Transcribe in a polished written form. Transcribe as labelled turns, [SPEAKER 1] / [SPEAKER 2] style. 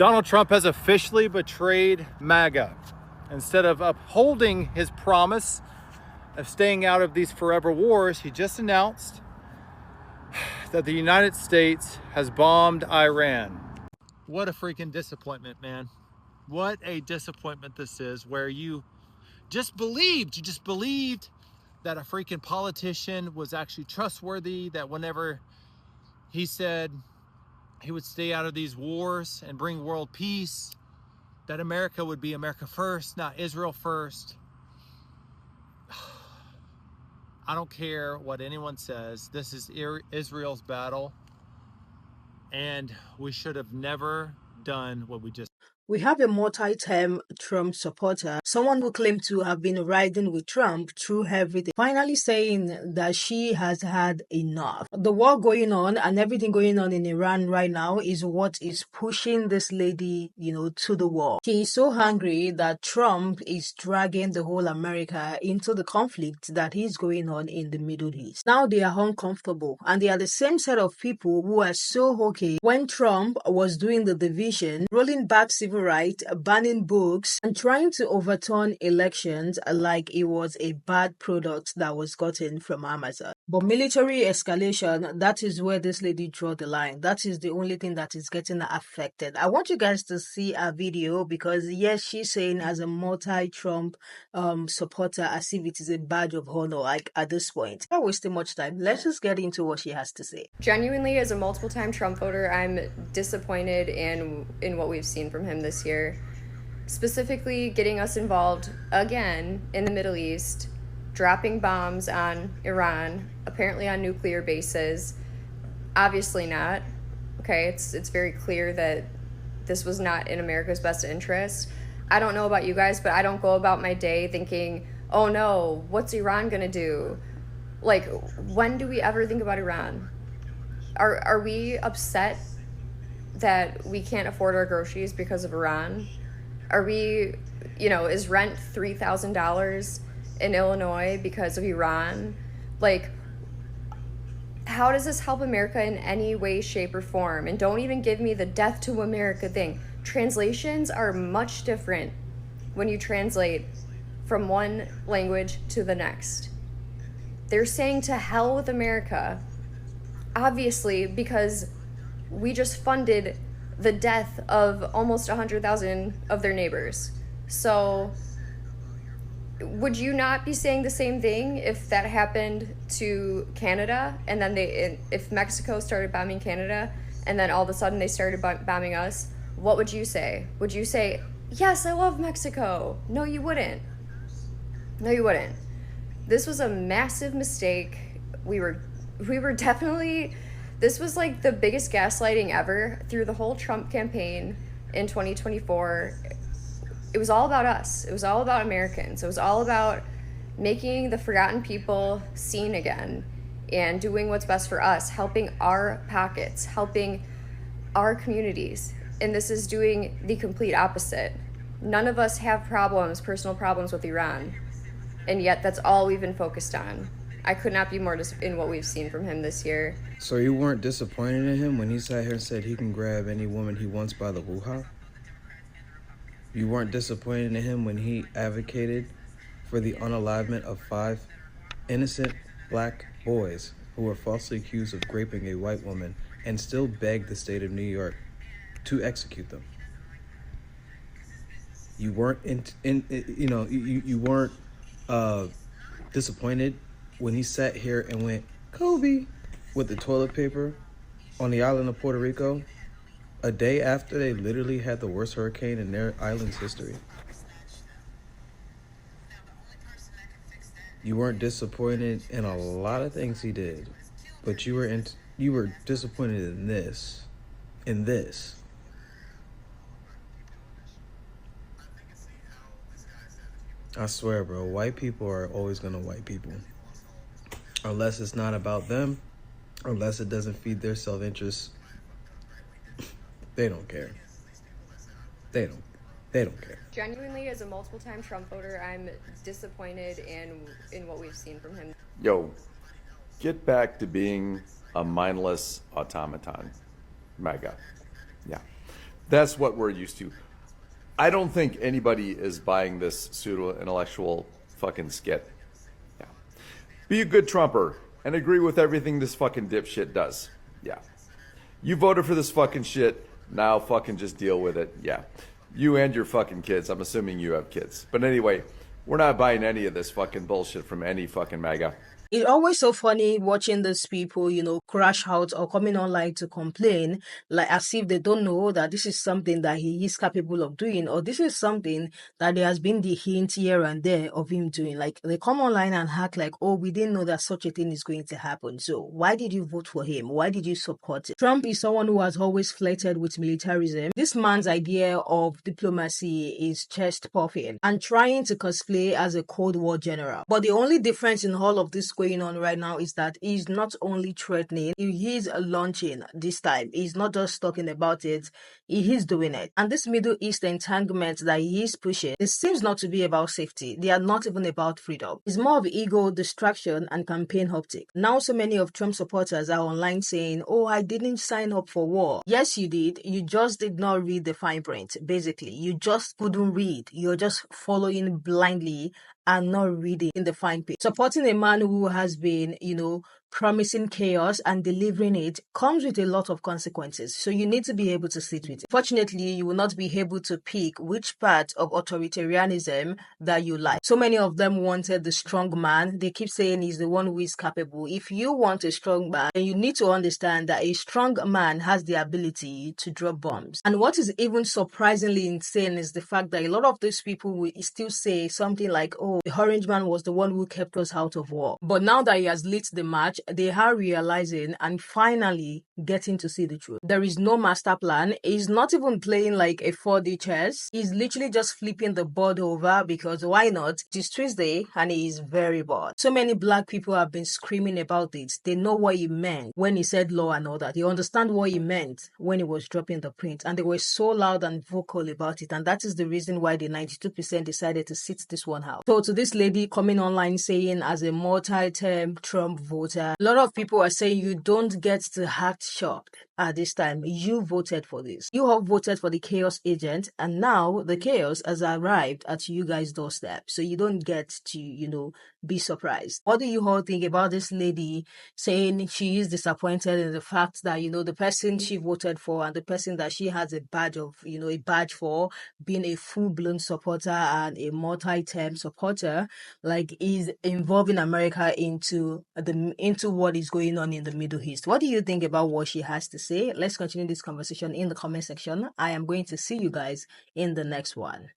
[SPEAKER 1] Donald Trump has officially betrayed MAGA. Instead of upholding his promise of staying out of these forever wars, he just announced that the United States has bombed Iran. What a freaking disappointment, man. What a disappointment this is, where you just believed that a freaking politician was actually trustworthy, that whenever he said he would stay out of these wars and bring world peace, that America would be America first, not Israel first. I don't care what anyone says. This is Israel's battle, and we should have never done what we just.
[SPEAKER 2] We have a multi-term Trump supporter, someone who claimed to have been riding with Trump through everything, finally saying that she has had enough. The war going on and everything going on in Iran right now is what is pushing this lady, to the wall. She is so angry that Trump is dragging the whole America into the conflict that is going on in the Middle East. Now they are uncomfortable, and they are the same set of people who are so okay when Trump was doing the division, rolling back civil rights, banning books, and trying to overturn elections like it was a bad product that was gotten from Amazon. But military escalation, that is where this lady drew the line. That is the only thing that is getting affected. I want you guys to see a video because, yes, she's saying as a multi-Trump supporter as if it is a badge of honor, like at this point. Not wasting much time. Let's just get into what she has to say.
[SPEAKER 3] Genuinely, as a multiple-time Trump voter, I'm disappointed in what we've seen from him this year. Specifically, getting us involved again in the Middle East, dropping bombs on Iran, apparently on nuclear bases. Obviously not. Okay, it's very clear that this was not in America's best interest. I don't know about you guys, but I don't go about my day thinking, oh no, what's Iran gonna do? Like, when do we ever think about Iran? Are we upset that we can't afford our groceries because of Iran? Are we, is rent $3,000 in Illinois because of Iran? Like, how does this help America in any way, shape, or form? And don't even give me the death to America thing. Translations are much different when you translate from one language to the next. They're saying to hell with America, obviously, because we just funded the death of almost 100,000 of their neighbors. So would you not be saying the same thing if that happened to Canada, and then if Mexico started bombing Canada and then all of a sudden they started bombing us? What would you say? Would you say, yes, I love Mexico? No, you wouldn't. No, you wouldn't. This was a massive mistake. We were definitely, this was like the biggest gaslighting ever through the whole Trump campaign in 2024. It was all about us. It was all about Americans. It was all about making the forgotten people seen again and doing what's best for us, helping our pockets, helping our communities. And this is doing the complete opposite. None of us have personal problems with Iran. And yet that's all we've been focused on. I could not be more in what we've seen from him this year.
[SPEAKER 4] So you weren't disappointed in him when he sat here and said he can grab any woman he wants by the hoo-ha? You weren't disappointed in him when he advocated for the unalivement of 5 innocent black boys who were falsely accused of raping a white woman and still begged the state of New York to execute them? You weren't you weren't disappointed when he sat here and went Kobe with the toilet paper on the island of Puerto Rico a day after they literally had the worst hurricane in their island's history? You weren't disappointed in a lot of things he did, but you were disappointed in this. I swear, bro, white people are always gonna white people. Unless it's not about them, unless it doesn't feed their self-interest, they don't care. They don't care.
[SPEAKER 3] Genuinely, as a multiple-time Trump voter, I'm disappointed in what we've seen from him.
[SPEAKER 5] Yo, get back to being a mindless automaton. MAGA. Yeah. That's what we're used to. I don't think anybody is buying this pseudo-intellectual fucking skit. Yeah. Be a good Trumper and agree with everything this fucking dipshit does. Yeah. You voted for this fucking shit. Now fucking just deal with it. Yeah. You and your fucking kids. I'm assuming you have kids. But anyway, we're not buying any of this fucking bullshit from any fucking MAGA.
[SPEAKER 2] It's always so funny watching these people, crash out or coming online to complain, like as if they don't know that this is something that he is capable of doing, or this is something that there has been the hint here and there of him doing. Like they come online and act like, oh, we didn't know that such a thing is going to happen. So why did you vote for him? Why did you support him? Trump is someone who has always flirted with militarism. This man's idea of diplomacy is chest puffing and trying to cosplay as a Cold War general. But the only difference in all of this going on right now is that he's not only threatening, he is launching this time. He's not just talking about it, he is doing it. And this Middle East entanglement that he is pushing, it seems not to be about safety. They are not even about freedom. It's more of ego, distraction, and campaign optic. Now so many of Trump supporters are online saying, oh, I didn't sign up for war. Yes, you did. You just did not read the fine print. Basically, you just couldn't read. You're just following blindly and not reading in the fine print. Supporting a man who has been, promising chaos and delivering it comes with a lot of consequences. So you need to be able to sit with it. Fortunately, you will not be able to pick which part of authoritarianism that you like. So many of them wanted the strong man. They keep saying he's the one who is capable. If you want a strong man, then you need to understand that a strong man has the ability to drop bombs. And what is even surprisingly insane is the fact that a lot of those people will still say something like, oh, the orange man was the one who kept us out of war. But now that he has lit the match, they are realizing and finally getting to see the truth. There is no master plan. He's not even playing like a 4D chess. He's literally just flipping the board over because why not? It is Tuesday and he is very bored. So many black people have been screaming about it. They know what he meant when he said law and all that. They understand what he meant when he was dropping the print, and they were so loud and vocal about it. And that is the reason why the 92% decided to sit this one out. So to this lady coming online saying as a multi-term Trump voter, a lot of people are saying you don't get to act shocked at this time. You voted for this. You have voted for the chaos agent, and now the chaos has arrived at you guys' doorstep. So you don't get to, be surprised. What do you all think about this lady saying she is disappointed in the fact that, the person she voted for and the person that she has a badge for being a full-blown supporter and a multi-term supporter, like is involving America into what is going on in the Middle East? What do you think about what she has to say? Let's continue this conversation in the comment section. I am going to see you guys in the next one.